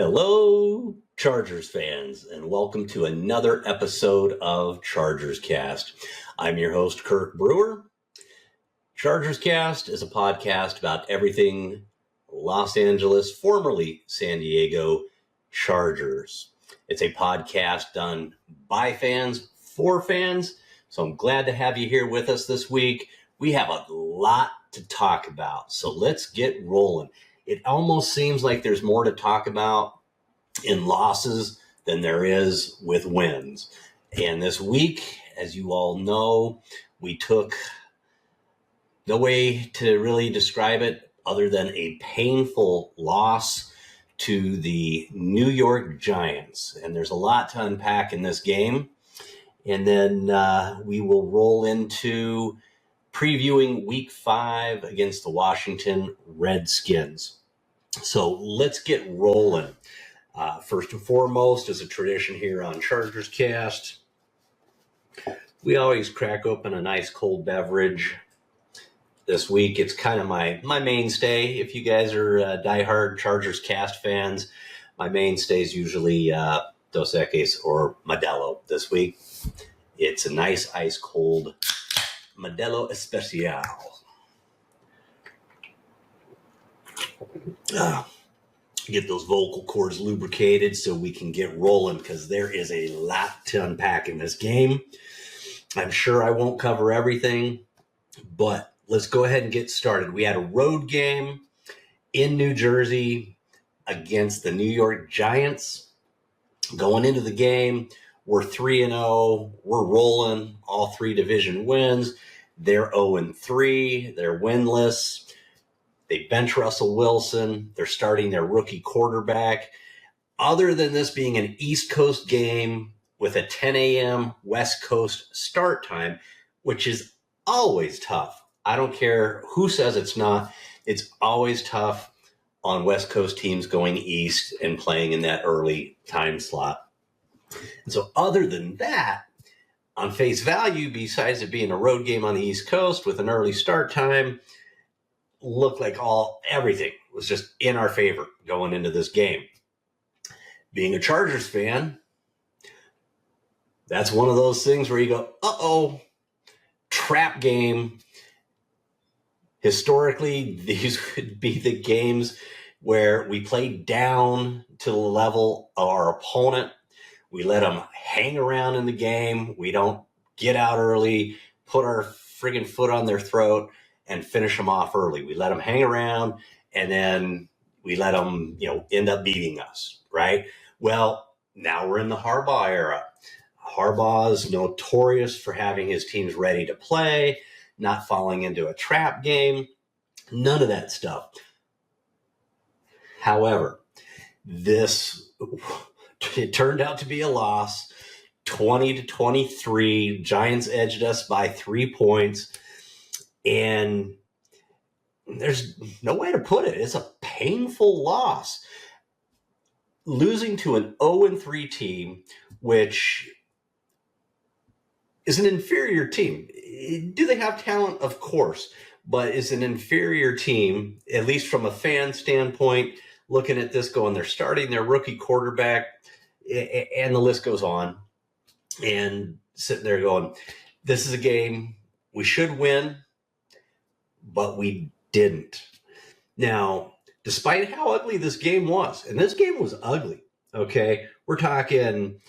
Hello, Chargers fans, and welcome to another episode of ChargersCast. I'm your host, Kirk Brewer. ChargersCast is a podcast about everything Los Angeles, formerly San Diego, Chargers. It's a podcast done by fans, for fans, so I'm glad to have you here with us this week. We have a lot to talk about, so let's get rolling. It almost seems like there's more to talk about in losses than there is with wins. And this week, as you all know, we took no way to really describe it other than a painful loss to the New York Giants. And there's a lot to unpack in this game. And then we will roll into previewing Week 5 against the Washington Redskins. So let's get rolling. First and foremost, as a tradition here on ChargersCast, we always crack open a nice cold beverage. This week, it's kind of my mainstay. If you guys are diehard ChargersCast fans, my mainstay is usually Dos Equis or Modelo. This week, it's a nice ice cold Modelo Especial. Get those vocal cords lubricated so we can get rolling, because there is a lot to unpack in this game. I'm sure I won't cover everything, but let's go ahead and get started. We had a road game in New Jersey against the New York Giants. Going into the game, we're 3-0. We're rolling, all 3 division wins. They're 0-3. They're winless. They bench Russell Wilson. They're starting their rookie quarterback. Other than this being an East Coast game with a 10 a.m. West Coast start time, which is always tough. I don't care who says it's not. It's always tough on West Coast teams going east and playing in that early time slot. And so other than that, on face value, besides it being a road game on the East Coast with an early start time, looked like everything was just in our favor going into this game. Being a Chargers fan, that's one of those things where you go, trap game. Historically, these would be the games where we play down to the level of our opponent. We let them hang around in the game. We don't get out early, put our friggin' foot on their throat, and finish them off early. We let them hang around, and then we let them, end up beating us, right? Well, now we're in the Harbaugh era. Harbaugh is notorious for having his teams ready to play, not falling into a trap game, none of that stuff. However, it turned out to be a loss, 20-23. Giants edged us by 3 points. And there's no way to put it. It's a painful loss. Losing to an 0-3 team, which is an inferior team. Do they have talent? Of course. But it's an inferior team, at least from a fan standpoint, looking at this going, they're starting their rookie quarterback, and the list goes on. And sitting there going, this is a game we should win, but we didn't. Now, despite how ugly this game was, and this game was ugly, okay? We're talking,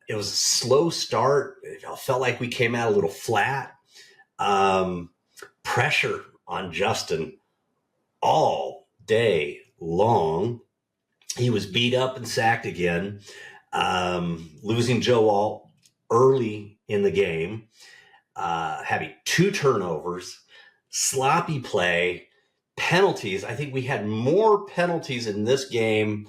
it was a slow start. It felt like we came out a little flat. Pressure on Justin all day long. He was beat up and sacked again, losing Joe Alt early in the game, having 2 turnovers, sloppy play, penalties. I think we had more penalties in this game,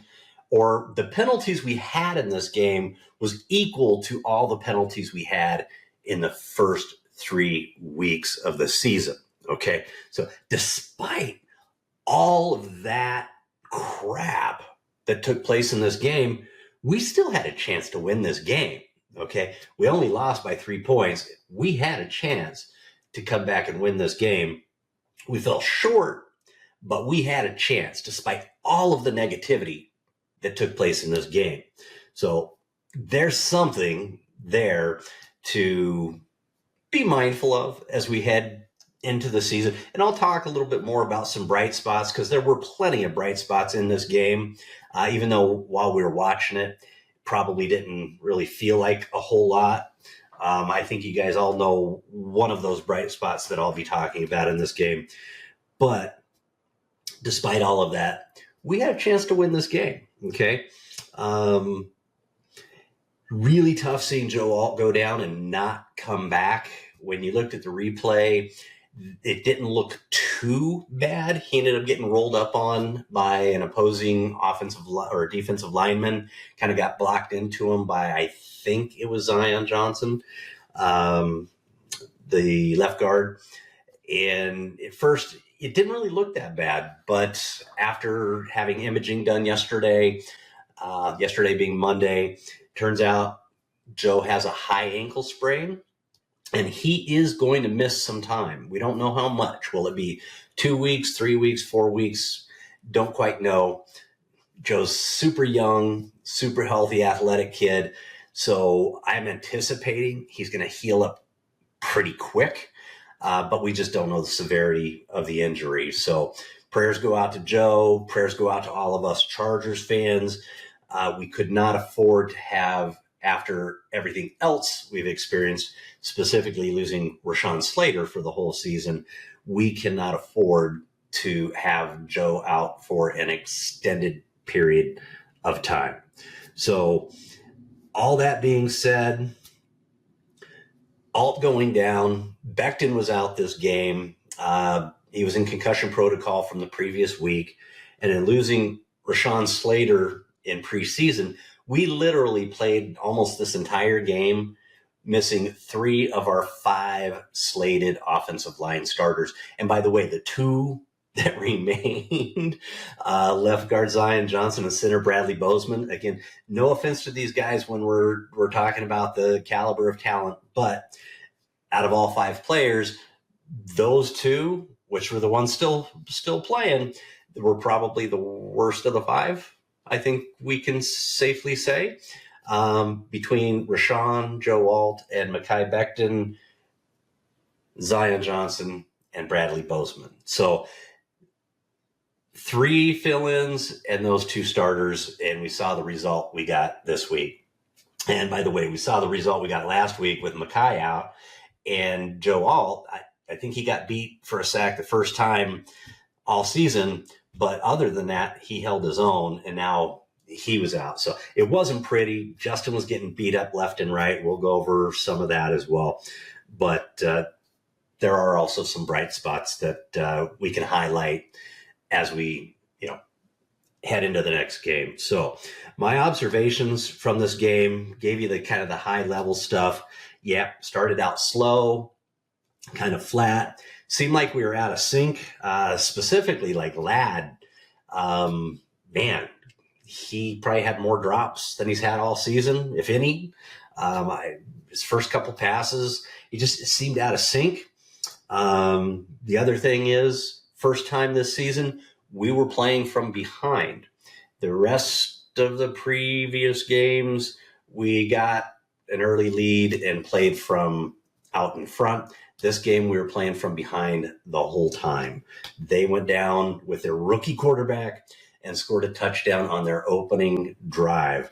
or the penalties we had in this game was equal to all the penalties we had in the first 3 weeks of the season. Okay. So despite all of that crap that took place in this game, we still had a chance to win this game. Okay. We only lost by 3 points. We had a chance to come back and win this game. We fell short, but we had a chance despite all of the negativity that took place in this game. So there's something there to be mindful of as we head into the season. And I'll talk a little bit more about some bright spots, because there were plenty of bright spots in this game, even though while we were watching it, probably didn't really feel like a whole lot. I think you guys all know one of those bright spots that I'll be talking about in this game. But despite all of that, we had a chance to win this game, okay? Really tough seeing Joe Alt go down and not come back. When you looked at the replay, it didn't look too bad. He ended up getting rolled up on by an opposing offensive or defensive lineman, kind of got blocked into him by, I think it was Zion Johnson, the left guard. And at first, it didn't really look that bad. But after having imaging done yesterday being Monday, turns out Joe has a high ankle sprain, and he is going to miss some time. We don't know how much. Will it be 2 weeks, 3 weeks, 4 weeks? Don't quite know. Joe's super young, super healthy, athletic kid. So I'm anticipating he's going to heal up pretty quick, but we just don't know the severity of the injury. So prayers go out to Joe. Prayers go out to all of us Chargers fans. We could not afford to have, after everything else we've experienced, specifically losing Rashawn Slater for the whole season, we cannot afford to have Joe out for an extended period of time. So all that being said, Alt going down, Becton was out this game. He was in concussion protocol from the previous week. And in losing Rashawn Slater in preseason, we literally played almost this entire game missing 3 of our 5 slated offensive line starters. And by the way, the 2 that remained, left guard Zion Johnson and center Bradley Bozeman. Again, no offense to these guys when we're talking about the caliber of talent, but out of all 5 players, those 2, which were the ones still playing, were probably the worst of the 5. I think we can safely say, between Rashawn, Joe Alt, and Mekhi Becton, Zion Johnson, and Bradley Bozeman. So 3 fill-ins and those 2 starters, and we saw the result we got this week. And by the way, we saw the result we got last week with Mekhi out, and Joe Alt, I think he got beat for a sack the first time all season, but other than that, he held his own, and now he was out. So it wasn't pretty. Justin was getting beat up left and right. We'll go over some of that as well. But there are also some bright spots that we can highlight as we head into the next game. So my observations from this game gave you the kind of the high level stuff. Yeah, started out slow, kind of flat. Seemed like we were out of sync, specifically like Ladd. Man, he probably had more drops than he's had all season, if any. His first couple passes, he just seemed out of sync. The other thing is, first time this season, we were playing from behind. The rest of the previous games, we got an early lead and played from out in front. This game, we were playing from behind the whole time. They went down with their rookie quarterback and scored a touchdown on their opening drive.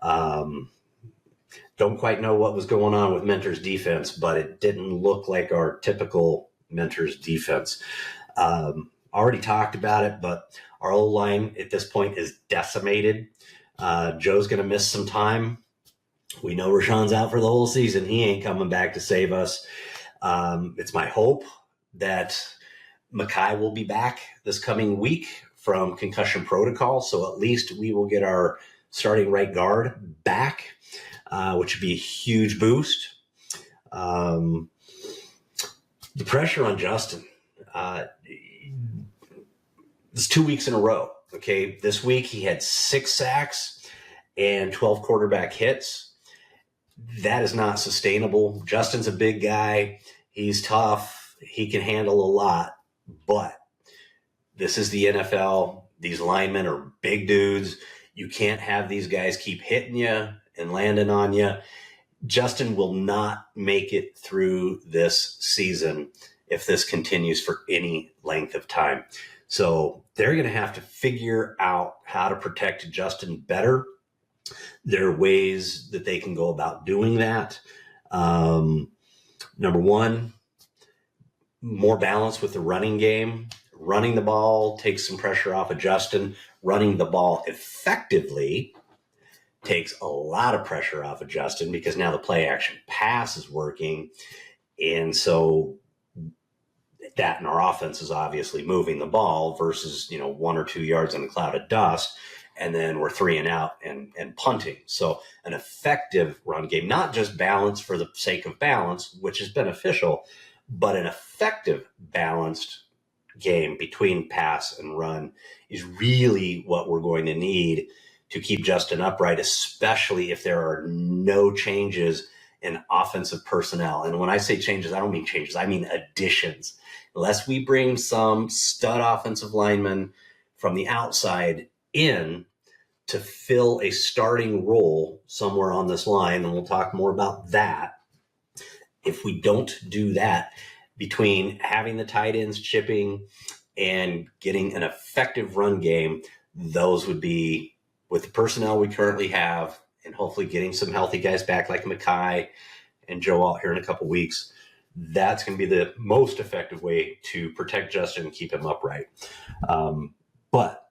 Don't quite know what was going on with Mentor's defense, but it didn't look like our typical Mentor's defense. Already talked about it, but our O-line at this point is decimated. Joe's going to miss some time. We know Rashawn's out for the whole season. He ain't coming back to save us. It's my hope that Mekhi will be back this coming week from concussion protocol, so at least we will get our starting right guard back, which would be a huge boost. The pressure on Justin. It's 2 weeks in a row. Okay, this week he had 6 sacks and 12 quarterback hits. That is not sustainable. Justin's a big guy. He's tough. He can handle a lot, but this is the NFL. These linemen are big dudes. You can't have these guys keep hitting you and landing on you. Justin will not make it through this season if this continues for any length of time. So they're going to have to figure out how to protect Justin better. There are ways that they can go about doing that. Number one, more balance with the running game. Running the ball takes some pressure off of Justin. Running the ball effectively takes a lot of pressure off of Justin because now the play action pass is working. And so that in our offense is obviously moving the ball versus, 1 or 2 yards in a cloud of dust. And then we're 3 and out and punting. So an effective run game, not just balance for the sake of balance, which is beneficial, but an effective balanced game between pass and run is really what we're going to need to keep Justin upright, especially if there are no changes in offensive personnel. And when I say changes, I don't mean changes, I mean additions. Unless we bring some stud offensive linemen from the outside in to fill a starting role somewhere on this line, and we'll talk more about that. If we don't do that, between having the tight ends chipping and getting an effective run game, those would be, with the personnel we currently have, and hopefully getting some healthy guys back like Mekhi and Joe out here in a couple weeks, that's going to be the most effective way to protect Justin and keep him upright. But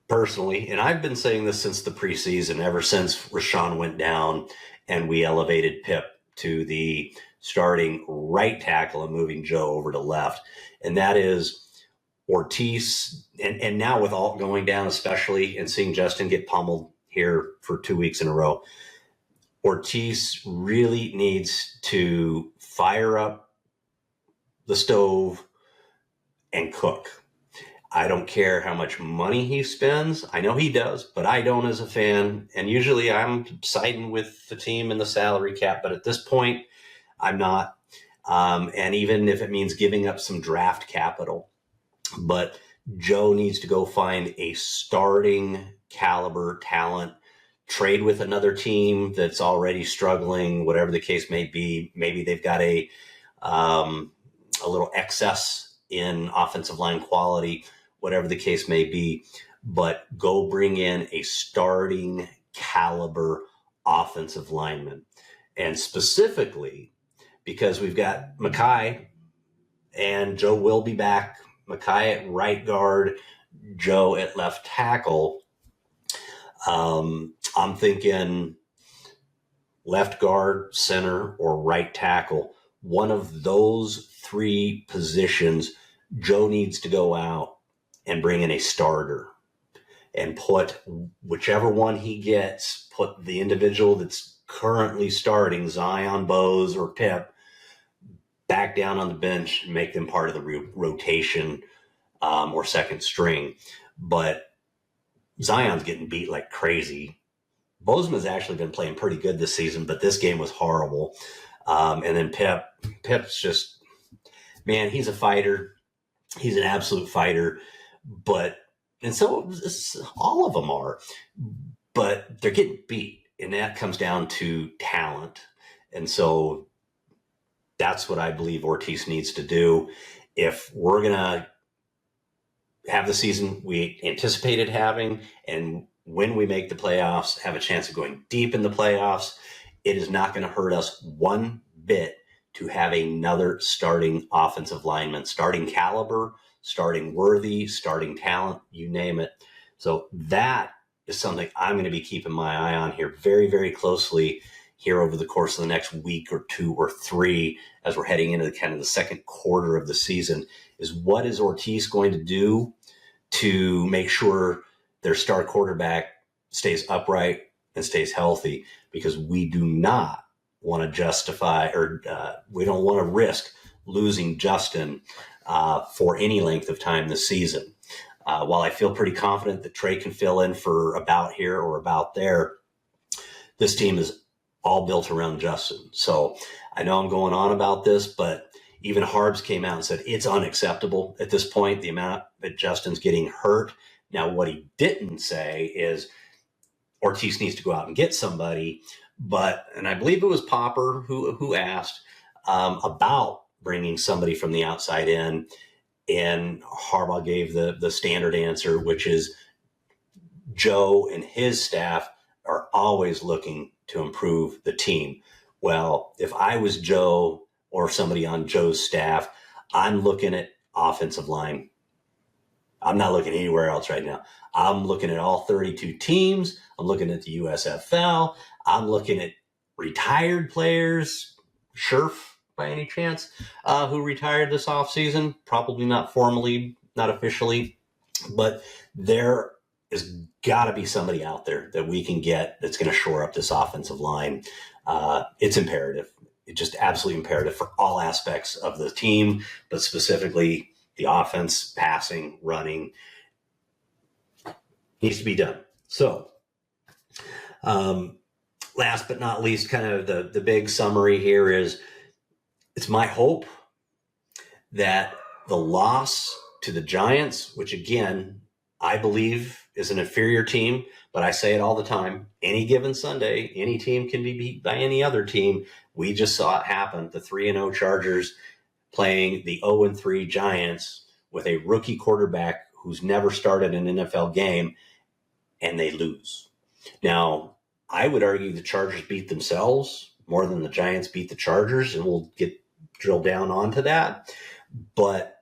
personally, and I've been saying this since the preseason, ever since Rashawn went down and we elevated Pip to the starting right tackle and moving Joe over to left, and that is Ortiz, and now with all going down especially, and seeing Justin get pummeled here for 2 weeks in a row, Ortiz really needs to fire up the stove and cook. I don't care how much money he spends. I know he does, but I don't as a fan. And usually I'm siding with the team and the salary cap, but at this point, I'm not. And even if it means giving up some draft capital, but Joe needs to go find a starting caliber talent, trade with another team that's already struggling, whatever the case may be. Maybe they've got a little excess in offensive line quality, whatever the case may be, but go bring in a starting caliber offensive lineman. And specifically, because we've got Mekhi and Joe will be back, Mekhi at right guard, Joe at left tackle. I'm thinking left guard, center, or right tackle. One of those 3 positions, Joe needs to go out and bring in a starter and put whichever one he gets, put the individual that's currently starting, Zion, Bose, or Pip, back down on the bench and make them part of the rotation or second string. But Zion's getting beat like crazy. Bozeman's actually been playing pretty good this season, but this game was horrible. And then Pip's just, man, he's a fighter. He's an absolute fighter. And so all of them are, but they're getting beat. And that comes down to talent. And so that's what I believe Ortiz needs to do. If we're going to have the season we anticipated having, and when we make the playoffs, have a chance of going deep in the playoffs, it is not going to hurt us one bit to have another starting offensive lineman, starting caliber, starting worthy, starting talent, you name it. So that is something I'm going to be keeping my eye on here very, very closely here over the course of the next week or 2 or 3, as we're heading into kind of the second quarter of the season, is what is Ortiz going to do to make sure their star quarterback stays upright and stays healthy, because we do not want to justify, or we don't want to risk losing Justin for any length of time this season. While I feel pretty confident that Trey can fill in for about here or about there, this team is all built around Justin. So I know I'm going on about this, but even Harbs came out and said it's unacceptable at this point, the amount that Justin's getting hurt, Now, what he didn't say is Ortiz needs to go out and get somebody, and I believe it was Popper who asked about bringing somebody from the outside in, and Harbaugh gave the standard answer, which is Joe and his staff are always looking to improve the team. Well, if I was Joe or somebody on Joe's staff, I'm looking at offensive line. I'm not looking anywhere else right now. I'm looking at all 32 teams. I'm looking at the USFL. I'm looking at retired players. Scherf, by any chance, who retired this offseason. Probably not formally, not officially, but there has got to be somebody out there that we can get that's going to shore up this offensive line. It's imperative. It's just absolutely imperative for all aspects of the team, but specifically the offense, passing, running, needs to be done. So, last but not least, kind of the big summary here is it's my hope that the loss to the Giants, which again, I believe is an inferior team, but I say it all the time, any given Sunday, any team can be beat by any other team. We just saw it happen. The 3-0 Chargers playing the 0-3 Giants with a rookie quarterback who's never started an NFL game, and they lose. Now, I would argue the Chargers beat themselves more than the Giants beat the Chargers, and we'll drill down onto that. But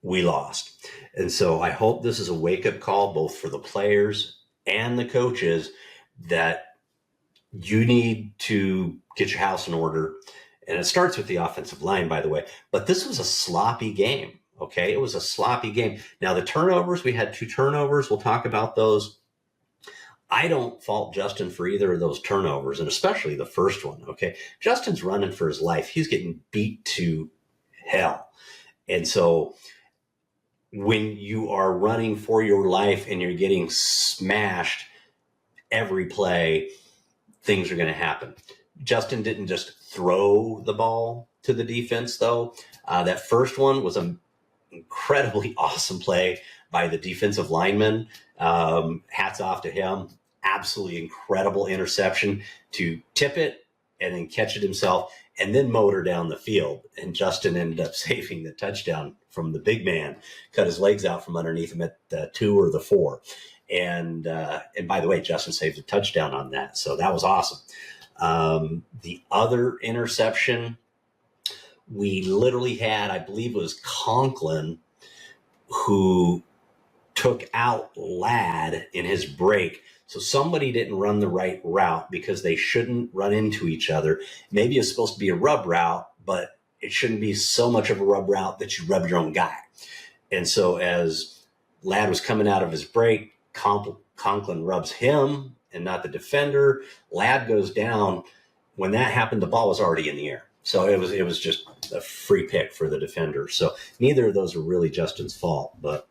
we lost. And so I hope this is a wake-up call both for the players and the coaches that you need to get your house in order. And it starts with the offensive line, by the way. But this was a sloppy game, okay? It was a sloppy game. Now, the turnovers, we had 2 turnovers. We'll talk about those. I don't fault Justin for either of those turnovers, and especially the first one, okay? Justin's running for his life. He's getting beat to hell. And so when you are running for your life and you're getting smashed every play, things are going to happen. Justin didn't just throw the ball to the defense, though. That first one was an incredibly awesome play by the defensive lineman. Hats off to him. Absolutely incredible interception to tip it and then catch it himself and then motor down the field. And Justin ended up saving the touchdown from the big man, cut his legs out from underneath him at the 2 or the 4. And by the way, Justin saved a touchdown on that. So that was awesome. The other interception, we literally had, I believe it was Conklin, who took out Ladd in his break. So somebody didn't run the right route because they shouldn't run into each other. Maybe it's supposed to be a rub route, but it shouldn't be so much of a rub route that you rub your own guy. And so as Ladd was coming out of his break, Conklin rubs him and not the defender. Ladd goes down. When that happened, the ball was already in the air. So it was just a free pick for the defender. So neither of those are really Justin's fault, but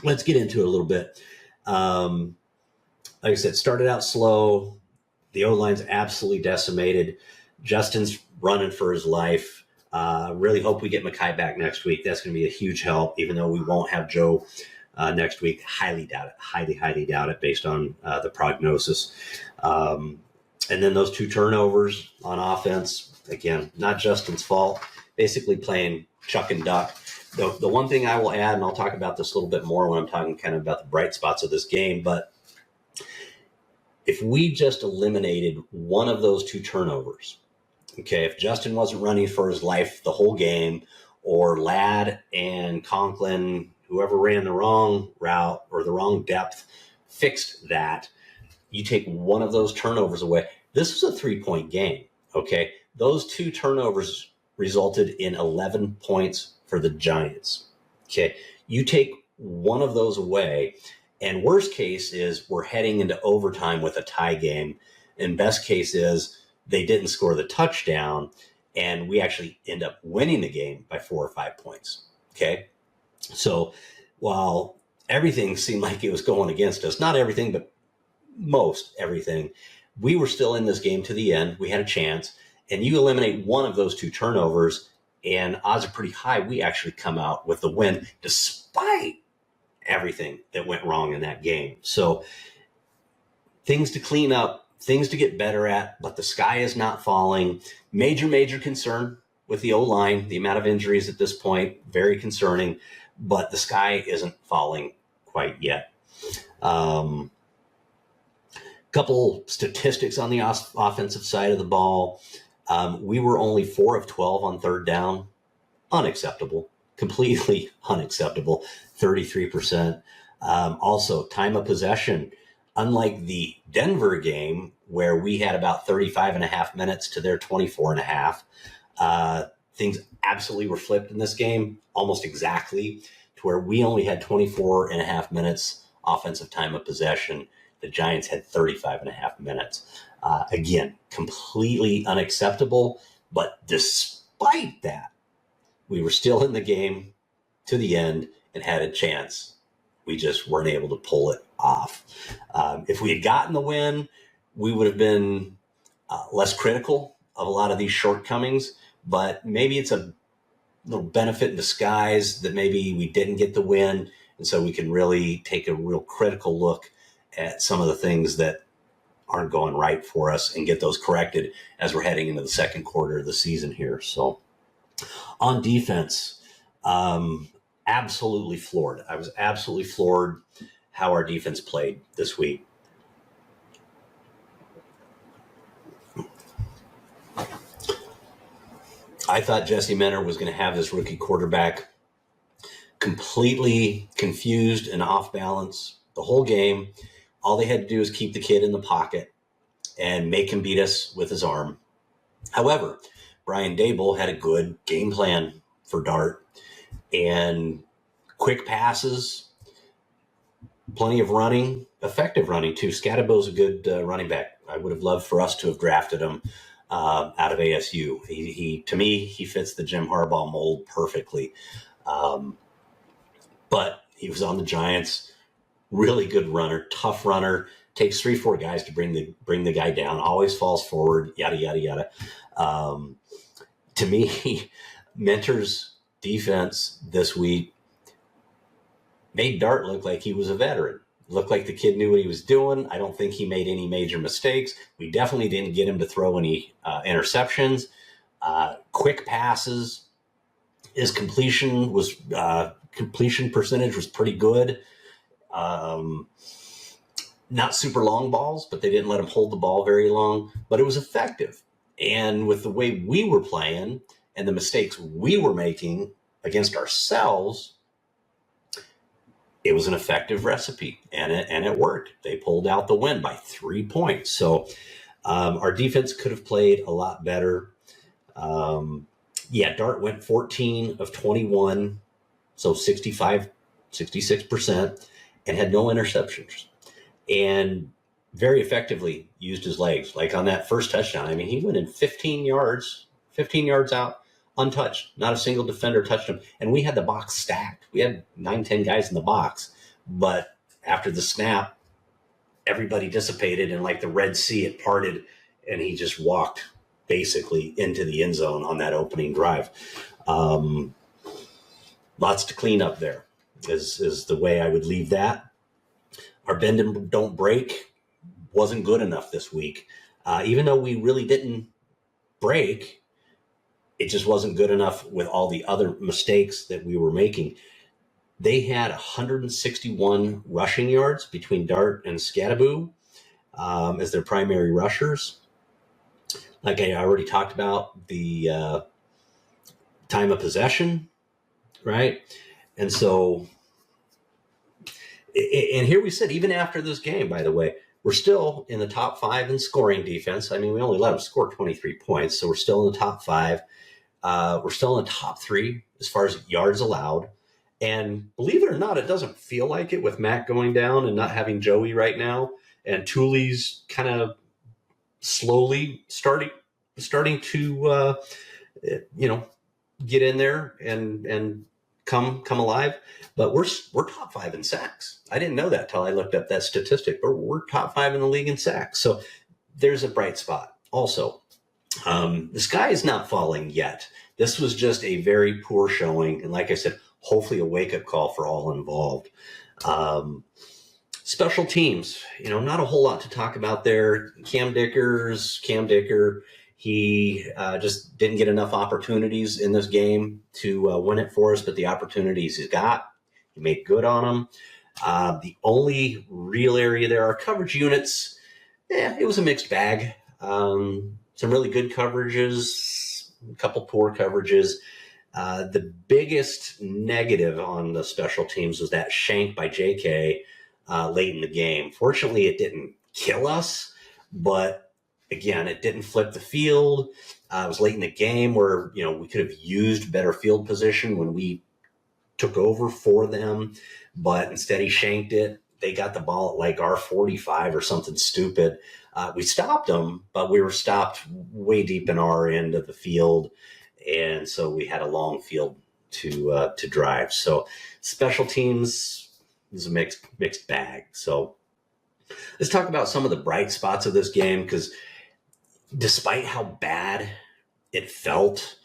let's get into it a little bit. Like I said, started out slow. The O-line's absolutely decimated. Justin's running for his life. Really hope we get Mekhi back next week. That's going to be a huge help, even though we won't have Joe next week. Highly doubt it. Highly doubt it based on the prognosis. And then those 2 turnovers on offense, again, not Justin's fault. Basically playing chuck and duck. The one thing I will add, and I'll talk about this a little bit more when I'm talking kind of about the bright spots of this game, but if we just eliminated one of those 2 turnovers, okay, if Justin wasn't running for his life the whole game, or Ladd and Conklin, whoever ran the wrong route or the wrong depth, fixed that, you take one of those turnovers away. This was a 3-point game, okay? Those 2 turnovers resulted in 11 points for the Giants, okay? You take one of those away, and worst case is we're heading into overtime with a tie game. And best case is they didn't score the touchdown, and we actually end up winning the game by 4 or 5 points, okay? So while everything seemed like it was going against us, not everything, but most everything, we were still in this game to the end. We had a chance, and you eliminate one of those 2 turnovers, and odds are pretty high we actually come out with the win, despite everything that went wrong in that game. So things to clean up, things to get better at, but the sky is not falling. Major concern with the O-line, the amount of injuries at this point, very concerning, but the sky isn't falling quite yet. Couple statistics on the offensive side of the ball. We were only 4 of 12 on third down. Unacceptable. Completely unacceptable. 33%. Also, time of possession. Unlike the Denver game, where we had about 35 and a half minutes to their 24 and a half, things absolutely were flipped in this game, almost exactly, to where we only had 24 and a half minutes offensive time of possession. The Giants had 35 and a half minutes. Again, completely unacceptable. But despite that, we were still in the game to the end and had a chance. We just weren't able to pull it off. If we had gotten the win, we would have been less critical of a lot of these shortcomings. But maybe it's a little benefit in disguise that maybe we didn't get the win. And so we can really take a real critical look at some of the things that aren't going right for us and get those corrected as we're heading into the second quarter of the season here. So on defense, absolutely floored. I was absolutely floored how our defense played this week. I thought Jesse Mentor was going to have this rookie quarterback completely confused and off balance the whole game. All they had to do is keep the kid in the pocket and make him beat us with his arm. However, Brian Dable had a good game plan for Dart and quick passes, plenty of running, effective running too. Scatterbo's a good running back. I would have loved for us to have drafted him out of ASU. He to me, he fits the Jim Harbaugh mold perfectly. But he was on the Giants. Really good runner, tough runner. Takes 3-4 guys to bring the guy down. Always falls forward. Yada yada yada. To me, Mentor's defense this week made Dart look like he was a veteran. Looked like the kid knew what he was doing. I don't think he made any major mistakes. We definitely didn't get him to throw any interceptions. Quick passes. His completion percentage was pretty good. Not super long balls, but they didn't let him hold the ball very long. But it was effective. And with the way we were playing and the mistakes we were making against ourselves, it was an effective recipe, and it worked. They pulled out the win by 3 points. So our defense could have played a lot better. Dart went 14 of 21, so 66%, and had no interceptions. And very effectively used his legs. Like on that first touchdown, I mean, he went in 15 yards out, untouched. Not a single defender touched him. And we had the box stacked. We had 9-10 guys in the box. But after the snap, everybody dissipated, and like the Red Sea, it parted, and he just walked basically into the end zone on that opening drive. Lots to clean up there is the way I would leave that. Our bend and don't break wasn't good enough this week. Even though we really didn't break, it just wasn't good enough with all the other mistakes that we were making. They had 161 rushing yards between Dart and Scatterbo as their primary rushers. Like I already talked about, the time of possession, right? And so, and here we sit, even after this game, by the way, we're still in the top 5 in scoring defense. I mean, we only let them score 23 points, so we're still in the top 5. We're still in the top 3 as far as yards allowed. And believe it or not, it doesn't feel like it with Matt going down and not having Joey right now. And Thule's kind of slowly starting to, get in there and come alive. But we're top 5 in sacks. I didn't know that till I looked up that statistic, but we're top 5 in the league in sacks. So there's a bright spot. Also, the sky is not falling yet. This was just a very poor showing. And like I said, hopefully a wake-up call for all involved. Special teams, not a whole lot to talk about there. Cam Dicker, he just didn't get enough opportunities in this game to win it for us, but the opportunities he got, he made good on them. The only real area there are coverage units. It was a mixed bag. Some really good coverages, a couple poor coverages. The biggest negative on the special teams was that shank by JK late in the game. Fortunately, it didn't kill us, but again, it didn't flip the field. It was late in the game where, we could have used better field position when we took over for them, but instead he shanked it. They got the ball at like our 45 or something stupid. We stopped them, but we were stopped way deep in our end of the field. And so we had a long field to drive. So special teams is a mixed bag. So let's talk about some of the bright spots of this game, because despite how bad it felt,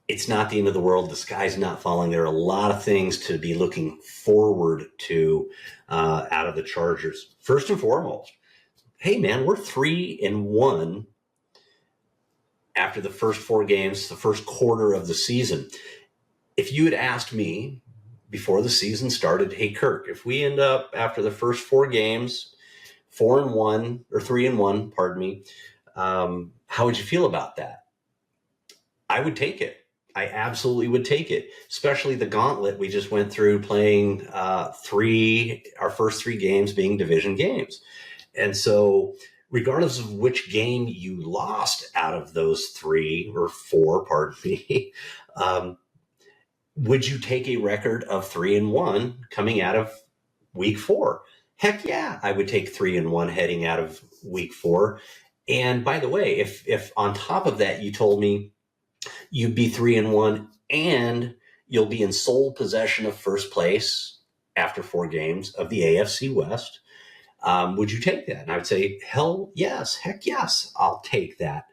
it's not the end of the world. The sky's not falling. There are a lot of things to be looking forward to out of the Chargers. First and foremost, hey man, we're 3-1 after the first 4 games, the first quarter of the season. If you had asked me before the season started, hey Kirk, if we end up after the first 4 games, 4-1 or 3-1, pardon me, how would you feel about that? I would take it. I absolutely would take it, especially the gauntlet we just went through playing our first 3 games being division games. And so regardless of which game you lost out of those 3 or 4, pardon me, would you take a record of 3-1 coming out of week 4? Heck yeah, I would take 3-1 heading out of week 4. And by the way, if on top of that you told me you'd be 3-1 and you'll be in sole possession of first place after 4 games of the AFC West, would you take that? And I would say, hell yes, heck yes, I'll take that.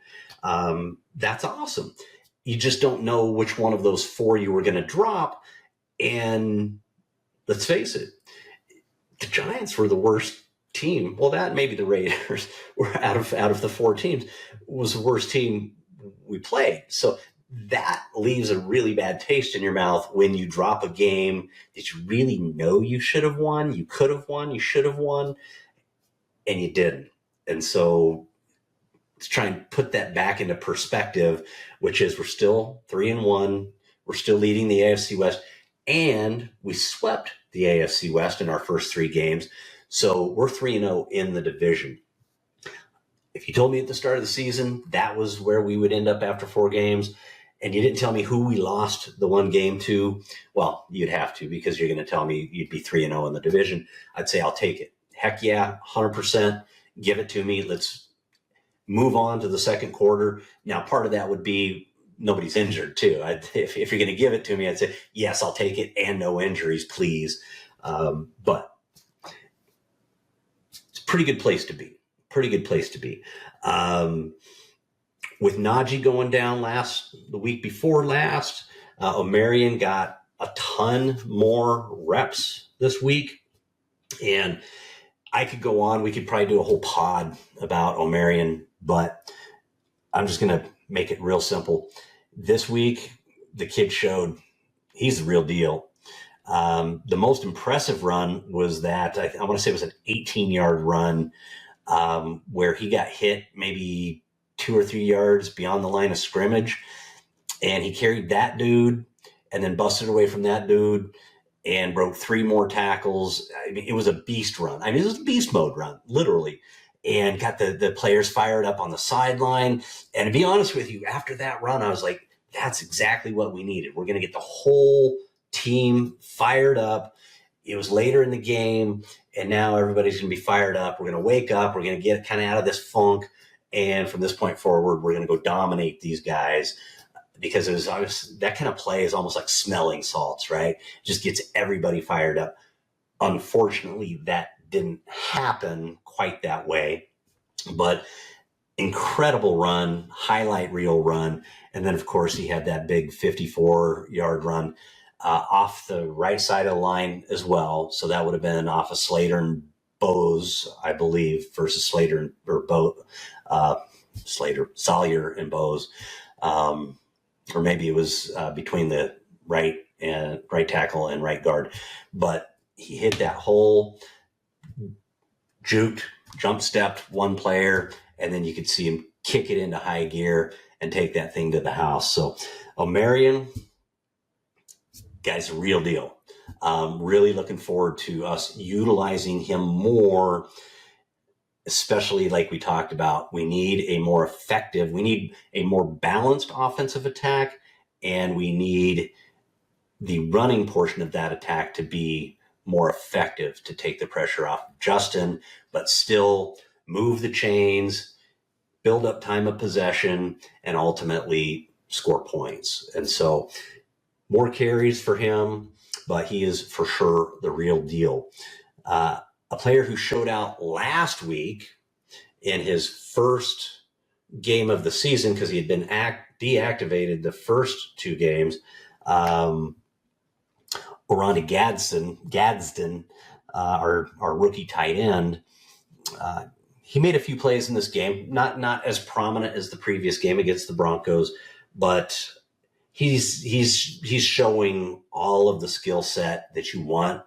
That's awesome. You just don't know which one of those 4 you were going to drop. And let's face it, the Giants were the worst team. Well, that maybe the Raiders were out of the 4 teams was the worst team we played. So that leaves a really bad taste in your mouth when you drop a game that you really know you should have won, you could have won, you should have won, and you didn't. And so let's try and put that back into perspective, which is we're still 3-1. We're still leading the AFC West, and we swept the AFC West in our first 3 games. So we're 3-0 in the division. If you told me at the start of the season that was where we would end up after 4 games, and you didn't tell me who we lost the 1 game to, well, you'd have to, because you're going to tell me you'd be 3-0 in the division. I'd say I'll take it. Heck yeah, 100%. Give it to me. Let's move on to the second quarter. Now, part of that would be nobody's injured too. If you're going to give it to me, I'd say, yes, I'll take it, and no injuries, please. But it's a pretty good place to be. With Najee going down the week before last, Omarion got a ton more reps this week. And I could go on. We could probably do a whole pod about Omarion, but I'm just going to make it real simple. This week, the kid showed he's the real deal. The most impressive run was that, I want to say it was an 18-yard run where he got hit maybe 2 or 3 yards beyond the line of scrimmage, and he carried that dude and then busted away from that dude and broke 3 more tackles. I mean, it was a beast run. I mean, it was a beast mode run, literally, and got the players fired up on the sideline. And to be honest with you, after that run, I was like, that's exactly what we needed. We're going to get the whole team fired up. It was later in the game, and now everybody's going to be fired up. We're going to wake up. We're going to get kind of out of this funk. And from this point forward, we're going to go dominate these guys, because it was that kind of play is almost like smelling salts, right? Just gets everybody fired up. Unfortunately, that didn't happen quite that way, but incredible run, highlight reel run. And then, of course, he had that big 54-yard run. off the right side of the line as well. So that would have been off of Slater and Bose, I believe, versus Slater or Salyer and Bose. Or maybe it was between the right tackle and right guard. But he hit that hole, juked, jump stepped one player, and then you could see him kick it into high gear and take that thing to the house. So O'Marion, guy's a real deal. Really looking forward to us utilizing him more, especially like we talked about. We need a more balanced offensive attack, and we need the running portion of that attack to be more effective to take the pressure off Justin, but still move the chains, build up time of possession, and ultimately score points. And so more carries for him, but he is for sure the real deal. A player who showed out last week in his first game of the season, because he had been deactivated the first two games, Oronde Gadsden, our rookie tight end, he made a few plays in this game, not as prominent as the previous game against the Broncos, but he's showing all of the skill set that you want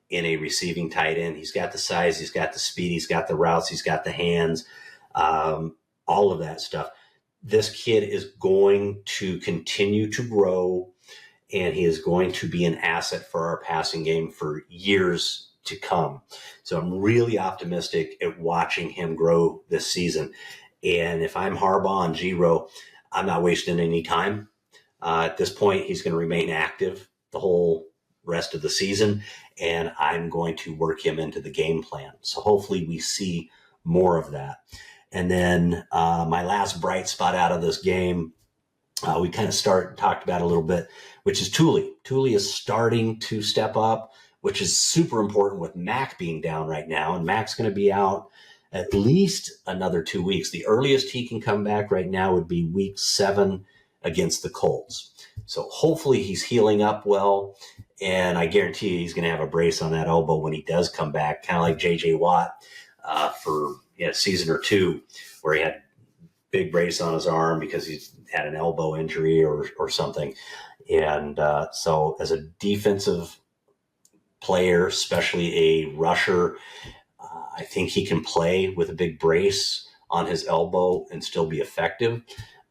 in a receiving tight end. He's got the size, he's got the speed, he's got the routes, he's got the hands, all of that stuff. This kid is going to continue to grow, and he is going to be an asset for our passing game for years to come. So I'm really optimistic at watching him grow this season. And if I'm Harbaugh and Giro, I'm not wasting any time. At this point, he's going to remain active the whole rest of the season, and I'm going to work him into the game plan. So hopefully we see more of that. And then my last bright spot out of this game, we kind of talked about a little bit, which is Thule. Thule is starting to step up, which is super important with Mac being down right now. And Mac's going to be out at least another 2 weeks. The earliest he can come back right now would be week 7 against the Colts. So hopefully he's healing up well. And I guarantee he's going to have a brace on that elbow when he does come back, kind of like J.J. Watt for a season or two, where he had big brace on his arm because he's had an elbow injury or something. And so as a defensive player, especially a rusher, I think he can play with a big brace on his elbow and still be effective.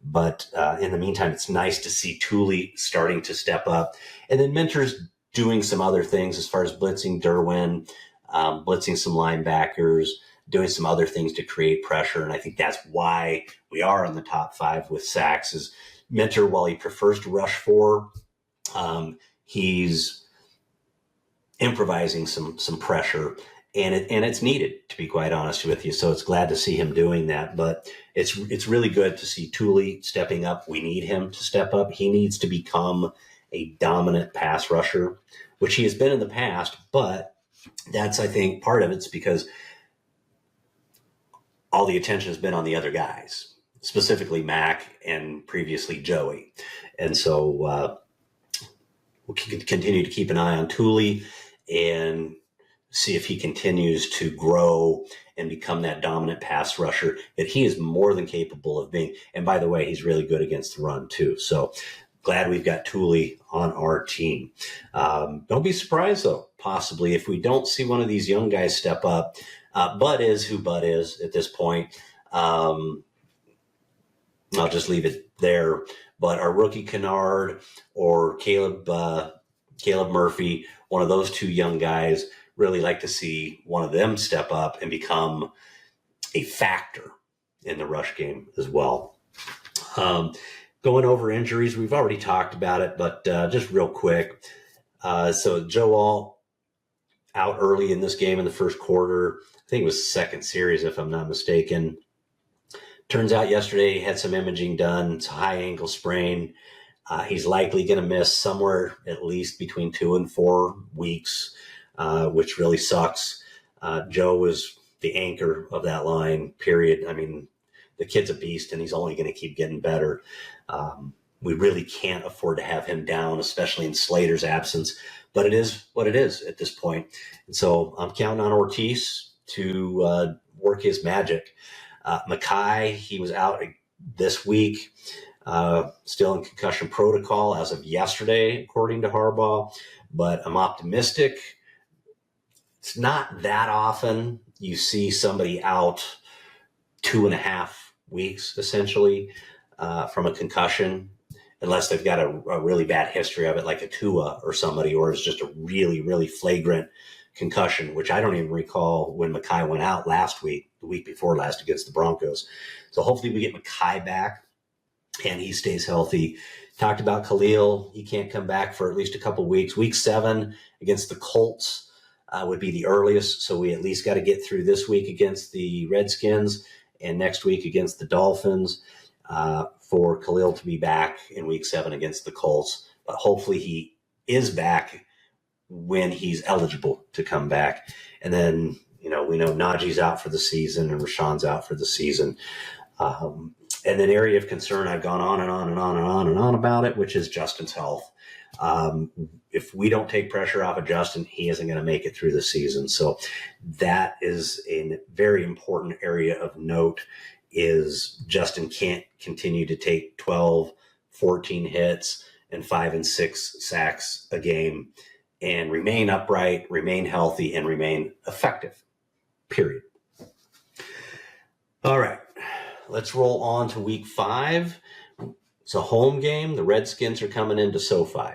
But in the meantime, it's nice to see Thule starting to step up. And then Minter's doing some other things as far as blitzing Derwin, blitzing some linebackers, doing some other things to create pressure. And I think that's why we are on the top 5 with sacks. Is Minter, while he prefers to rush 4, he's improvising some pressure, and it's needed, to be quite honest with you. So it's glad to see him doing that. But it's really good to see Thule stepping up. We need him to step up. He needs to become a dominant pass rusher, which he has been in the past. But that's, I think, part of it's because all the attention has been on the other guys, specifically Mac and previously Joey. And so we'll continue to keep an eye on Thule and see if he continues to grow and become that dominant pass rusher that he is more than capable of being. And by the way, he's really good against the run too. So glad we've got Thule on our team. Don't be surprised though, possibly, if we don't see one of these young guys step up. Bud is who Bud is at this point. I'll just leave it there. But our rookie Kennard or Caleb Murphy, one of those two young guys, really like to see one of them step up and become a factor in the rush game as well. Going over injuries, we've already talked about it, but just real quick. So Joe Alt out early in this game in the first quarter. I think it was second series, if I'm not mistaken. Turns out yesterday he had some imaging done. It's a high ankle sprain. He's likely going to miss somewhere at least between 2 and 4 weeks, which really sucks. Joe is the anchor of that line, period. I mean, the kid's a beast, and he's only going to keep getting better. We really can't afford to have him down, especially in Slater's absence. But it is what it is at this point. And so I'm counting on Ortiz to work his magic. Mackay, he was out this week, still in concussion protocol as of yesterday, according to Harbaugh. But I'm optimistic. It's not that often you see somebody out 2.5 weeks, essentially, from a concussion, unless they've got a really bad history of it, like a Tua or somebody, or it's just a really, really flagrant concussion, which I don't even recall when Mackay went out last week, the week before last against the Broncos. So hopefully we get Mackay back and he stays healthy. Talked about Khalil. He can't come back for at least a couple weeks. Week 7 against the Colts would be the earliest. So we at least got to get through this week against the Redskins and next week against the Dolphins for Khalil to be back in week 7 against the Colts. But hopefully he is back when he's eligible to come back. And then, we know Najee's out for the season and Rashawn's out for the season. And an area of concern, I've gone on and on and on and on and on about it, which is Justin's health. If we don't take pressure off of Justin, he isn't going to make it through the season. So that is a very important area of note, is Justin can't continue to take 12, 14 hits and 5 and 6 sacks a game and remain upright, remain healthy, and remain effective, period. All right, let's roll on to week 5. It's a home game. The Redskins are coming into SoFi.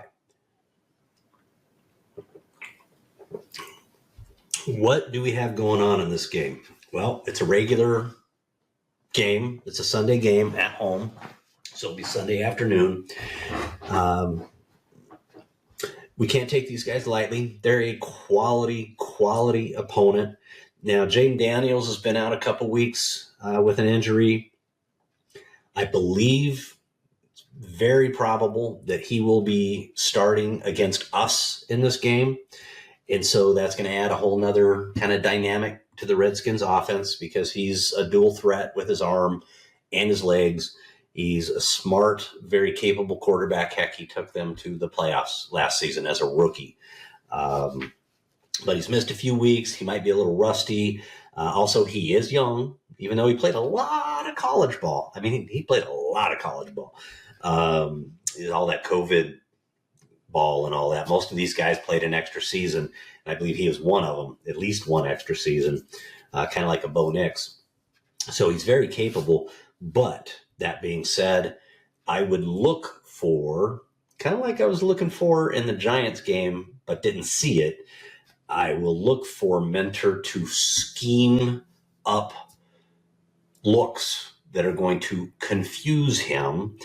What do we have going on in this game? Well, it's a regular game. It's a Sunday game at home, so it'll be Sunday afternoon. We can't take these guys lightly. They're a quality opponent. Now, Jaden Daniels has been out a couple weeks with an injury. I believe it's very probable that he will be starting against us in this game. And so that's going to add a whole nother kind of dynamic to the Redskins offense, because he's a dual threat with his arm and his legs. He's a smart, very capable quarterback. Heck, he took them to the playoffs last season as a rookie. But he's missed a few weeks. He might be a little rusty. Also, he is young, even though he played a lot of college ball. I mean, he played a lot of college ball. All that COVID ball and all that. Most of these guys played an extra season, and I believe he was one of them, at least one extra season, kind of like a Bo Nix. So he's very capable. But that being said, I would look for, kind of like I was looking for in the Giants game, but didn't see it, I will look for Mentor to scheme up looks that are going to confuse him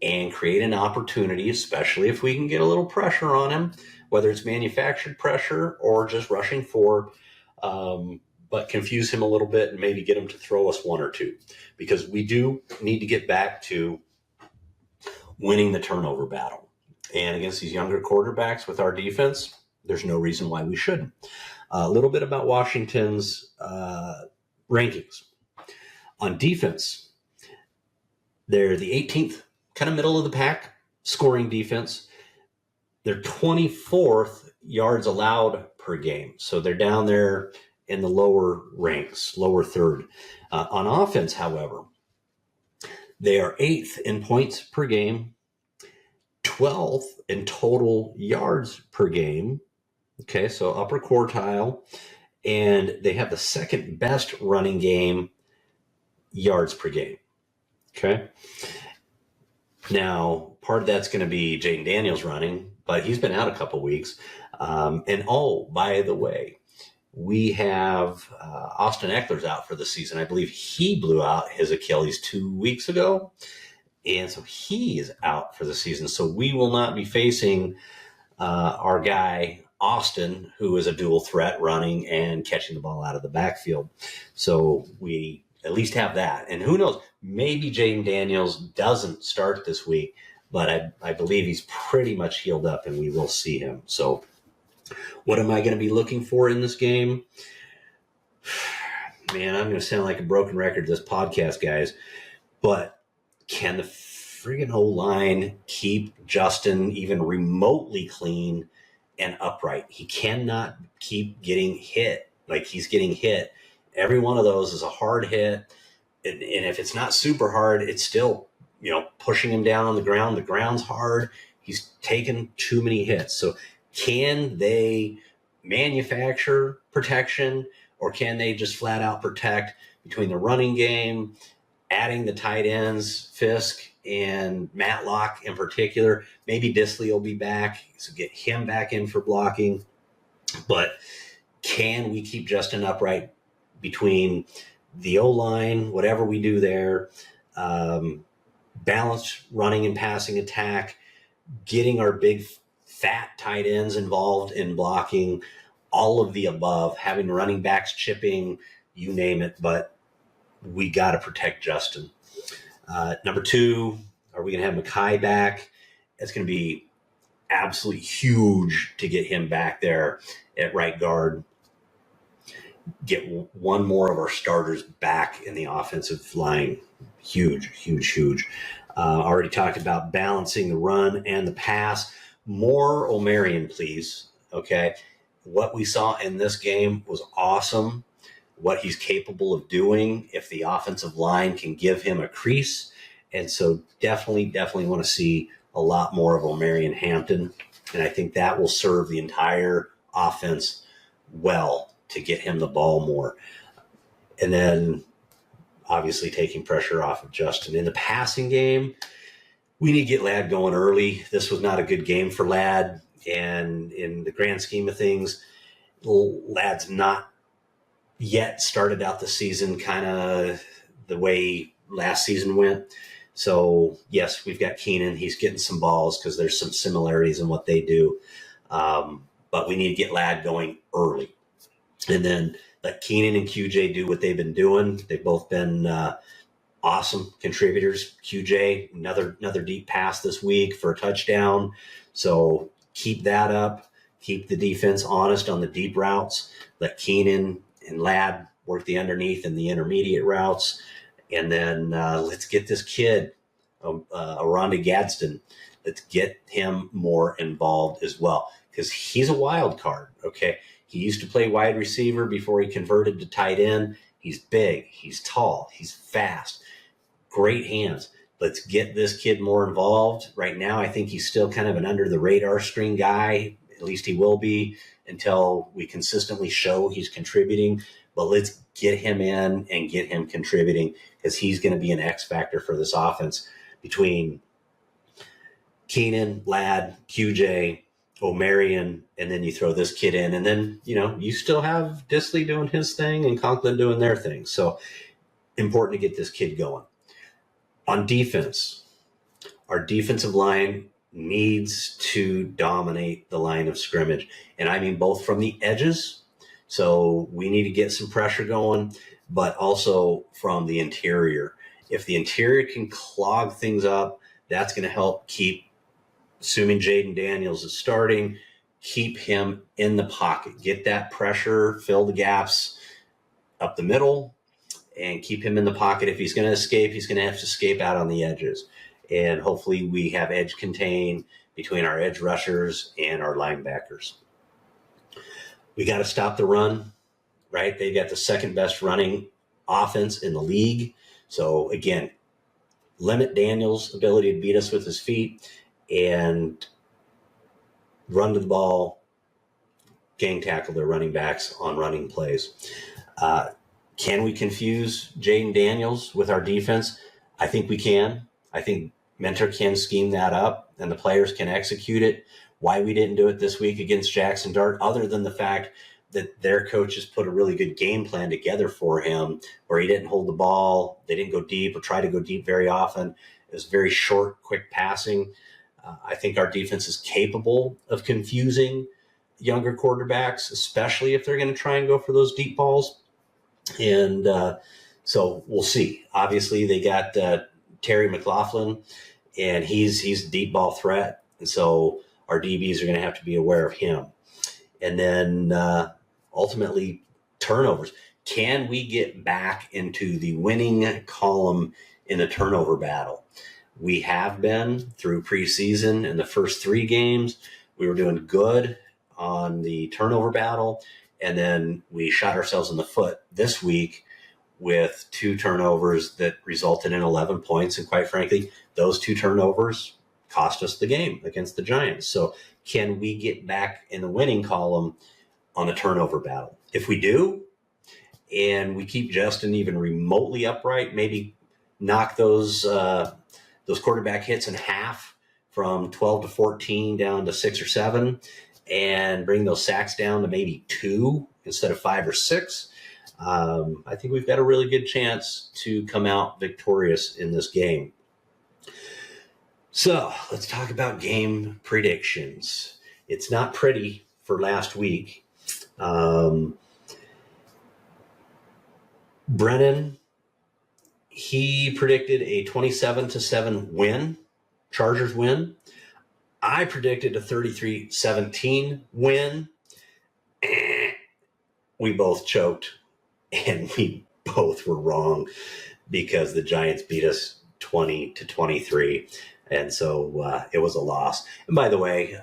and create an opportunity, especially if we can get a little pressure on him, whether it's manufactured pressure or just rushing forward, but confuse him a little bit and maybe get him to throw us one or two, because we do need to get back to winning the turnover battle. And against these younger quarterbacks with our defense, there's no reason why we shouldn't. A little bit about Washington's rankings. On defense, they're the 18th, kind of middle of the pack, scoring defense. They're 24th yards allowed per game. So they're down there in the lower ranks, lower third. On offense, however, they are 8th in points per game, 12th in total yards per game. Okay, so upper quartile. And they have the second best running game yards per game. Okay. Now, part of that's going to be Jaden Daniels running, but he's been out a couple weeks. And by the way, we have Austin Eckler's out for the season. I believe he blew out his Achilles 2 weeks ago. And so he is out for the season. So we will not be facing our guy, Austin, who is a dual threat running and catching the ball out of the backfield. So we at least have that. And who knows, maybe Jaden Daniels doesn't start this week, but I believe he's pretty much healed up and we will see him. So what am I going to be looking for in this game? Man, I'm going to sound like a broken record this podcast, guys, but can the friggin' O-line keep Justin even remotely clean and upright. He cannot keep getting hit like he's getting hit. Every one of those is a hard hit. And if it's not super hard, it's still, pushing him down on the ground. The ground's hard. He's taken too many hits. So can they manufacture protection, or can they just flat out protect between the running game, adding the tight ends, Fisk and Matlock in particular? Maybe Disley will be back, so get him back in for blocking. But can we keep Justin upright between the O-line, whatever we do there, balanced running and passing attack, getting our big fat tight ends involved in blocking, all of the above, having running backs chipping, you name it, but we got to protect Justin. Number 2, are we going to have Mekhi back? It's going to be absolutely huge to get him back there at right guard. Get one more of our starters back in the offensive line. Huge, huge, huge. Already talked about balancing the run and the pass. More O'Marion, please. Okay. What we saw in this game was awesome. What he's capable of doing if the offensive line can give him a crease. And so definitely want to see a lot more of O'Marion Hampton. And I think that will serve the entire offense well to get him the ball more. And then obviously taking pressure off of Justin. In the passing game, we need to get Ladd going early. This was not a good game for Ladd. And in the grand scheme of things, Ladd's not yet started out the season kind of the way last season went. So, yes, we've got Keenan. He's getting some balls because there's some similarities in what they do. But we need to get Ladd going early. And then let Keenan and QJ do what they've been doing. They've both been awesome contributors. QJ, another deep pass this week for a touchdown. So keep that up. Keep the defense honest on the deep routes. Let Keenan and Ladd work the underneath and the intermediate routes. And then let's get this kid, Aronda Gadsden, let's get him more involved as well, because he's a wild card, okay? He used to play wide receiver before he converted to tight end. He's big, he's tall, he's fast, great hands. Let's get this kid more involved. Right now, I think he's still kind of an under-the-radar screen guy. At least he will be until we consistently show he's contributing. But let's get him in and get him contributing, because he's going to be an X factor for this offense between Keenan, Ladd, QJ, O'Marion, and then you throw this kid in. And then, you still have Disley doing his thing and Conklin doing their thing. So important to get this kid going. On defense, our defensive line needs to dominate the line of scrimmage. And I mean both from the edges. So we need to get some pressure going, but also from the interior. If the interior can clog things up, that's going to help keep, assuming Jaden Daniels is starting, keep him in the pocket. Get that pressure, fill the gaps up the middle, and keep him in the pocket. If he's going to escape, he's going to have to escape out on the edges. And hopefully we have edge contain between our edge rushers and our linebackers. We got to stop the run, right? They've got the second best running offense in the league. So again, limit Daniels' ability to beat us with his feet and run to the ball, gang tackle their running backs on running plays. Can we confuse Jaden Daniels with our defense? I think we can. I think Mentor can scheme that up and the players can execute it. Why we didn't do it this week against Jackson Dart, other than the fact that their coaches put a really good game plan together for him where he didn't hold the ball, they didn't go deep or try to go deep very often. It was very short, quick passing. I think our defense is capable of confusing younger quarterbacks, especially if they're going to try and go for those deep balls. And so we'll see. Obviously, they got Terry McLaughlin, and he's a deep ball threat. And so our DBs are going to have to be aware of him. And then ultimately, turnovers. Can we get back into the winning column in the turnover battle? We have been through preseason. In the first 3 games, we were doing good on the turnover battle, and then we shot ourselves in the foot this week with 2 turnovers that resulted in 11 points. And quite frankly, those 2 turnovers cost us the game against the Giants. So can we get back in the winning column on the turnover battle? If we do, and we keep Justin even remotely upright, maybe knock those quarterback hits in half from 12 to 14 down to 6 or 7, and bring those sacks down to maybe 2 instead of 5 or 6, I think we've got a really good chance to come out victorious in this game. So let's talk about game predictions. It's not pretty for last week. Brennan, he predicted a 27-7 win, Chargers win. I predicted a 33-17 win. We both choked, and we both were wrong because the Giants beat us 20-23. And so it was a loss. And by the way,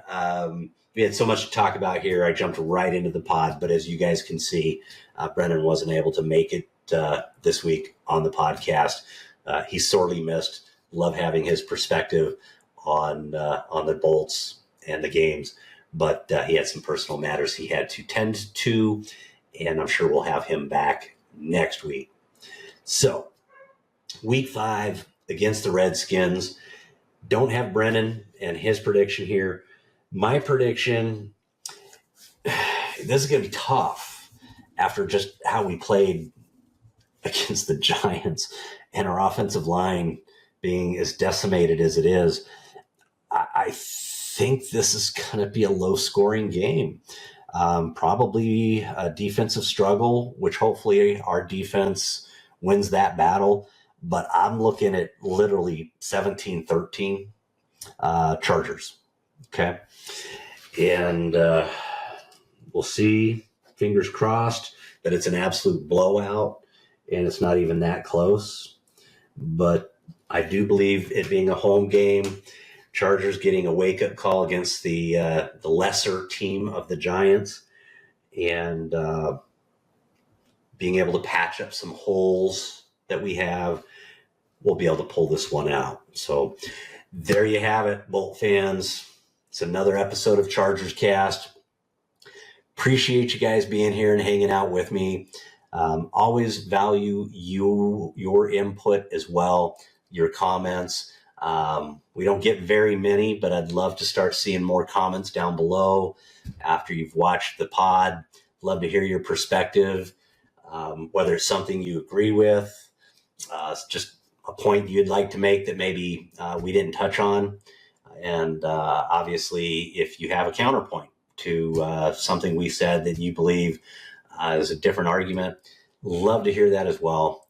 we had so much to talk about here. I jumped right into the pod, but as you guys can see, Brennan wasn't able to make it this week on the podcast. He's sorely missed. Love having his perspective on the Bolts and the games, but he had some personal matters he had to tend to, and I'm sure we'll have him back next week. So, week 5 against the Redskins. Don't have Brennan and his prediction here. My prediction, this is going to be tough after just how we played against the Giants and our offensive line being as decimated as it is. I think this is going to be a low-scoring game. Probably a defensive struggle, which hopefully our defense wins that battle. But I'm looking at literally 17-13 Chargers. Okay. And we'll see, fingers crossed, that it's an absolute blowout and it's not even that close. But I do believe it being a home game, Chargers getting a wake-up call against the lesser team of the Giants, and being able to patch up some holes that we have, we'll be able to pull this one out. So there you have it, Bolt fans. It's another episode of ChargersCast. Appreciate you guys being here and hanging out with me. Always value your input as well, your comments. We don't get very many, but I'd love to start seeing more comments down below after you've watched the pod. Love to hear your perspective, whether it's something you agree with, just a point you'd like to make that maybe we didn't touch on. And obviously, if you have a counterpoint to something we said that you believe is a different argument, love to hear that as well.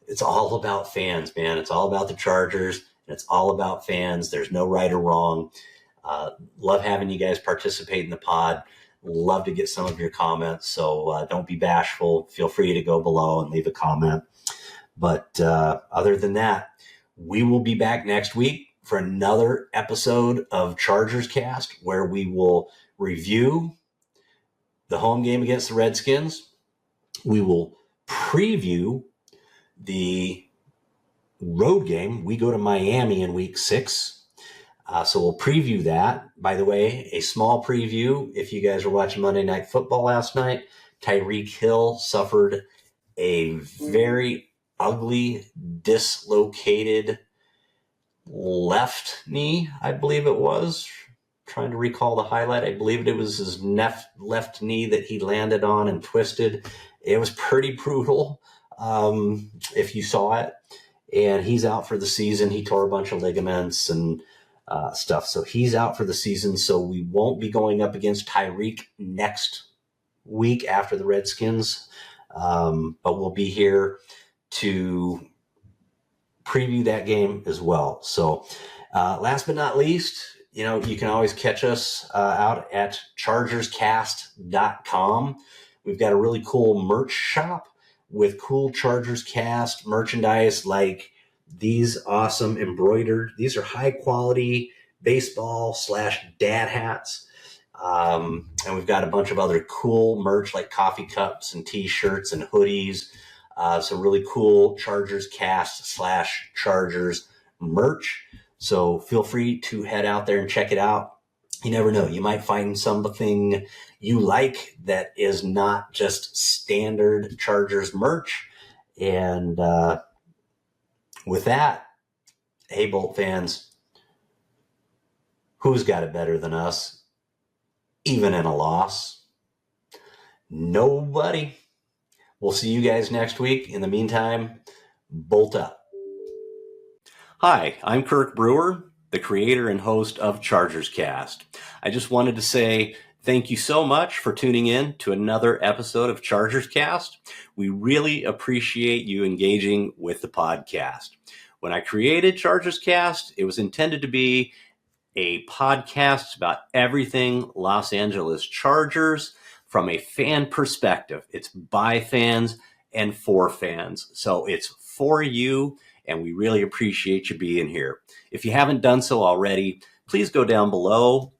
It's all about fans, man. It's all about the Chargers, and it's all about fans. There's no right or wrong. Love having you guys participate in the pod. Love to get some of your comments. So don't be bashful. Feel free to go below and leave a comment. But other than that, we will be back next week for another episode of ChargersCast, where we will review the home game against the Redskins. We will preview the road game. We go to Miami in week 6. So we'll preview that. By the way, a small preview. If you guys were watching Monday Night Football last night, Tyreek Hill suffered a very ugly, dislocated left knee, I believe it was. Trying to recall the highlight. I believe it was his left knee that he landed on and twisted. It was pretty brutal if you saw it. And he's out for the season. He tore a bunch of ligaments and stuff. So he's out for the season. So we won't be going up against Tyreek next week after the Redskins. But we'll be here to preview that game as well. So last but not least, you can always catch us out at ChargersCast.com. We've got a really cool merch shop with cool ChargersCast merchandise like these awesome embroidered, these are high quality baseball/dad hats. And we've got a bunch of other cool merch like coffee cups and t-shirts and hoodies. Some really cool Chargers Cast/Chargers merch. So feel free to head out there and check it out. You never know. You might find something you like that is not just standard Chargers merch. And with that, hey, Bolt fans, who's got it better than us, even in a loss? Nobody. We'll see you guys next week. In the meantime, bolt up. Hi, I'm Kirk Brewer, the creator and host of ChargersCast. I just wanted to say thank you so much for tuning in to another episode of ChargersCast. We really appreciate you engaging with the podcast. When I created ChargersCast, it was intended to be a podcast about everything Los Angeles Chargers from a fan perspective. It's by fans and for fans. So it's for you, and we really appreciate you being here. If you haven't done so already, please go down below,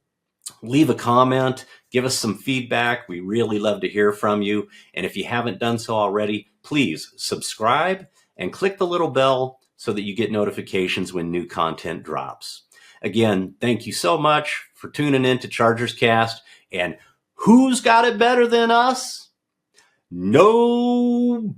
leave a comment, give us some feedback. We really love to hear from you. And if you haven't done so already, please subscribe and click the little bell so that you get notifications when new content drops. Again, thank you so much for tuning in to ChargersCast. And who's got it better than us? Nobody.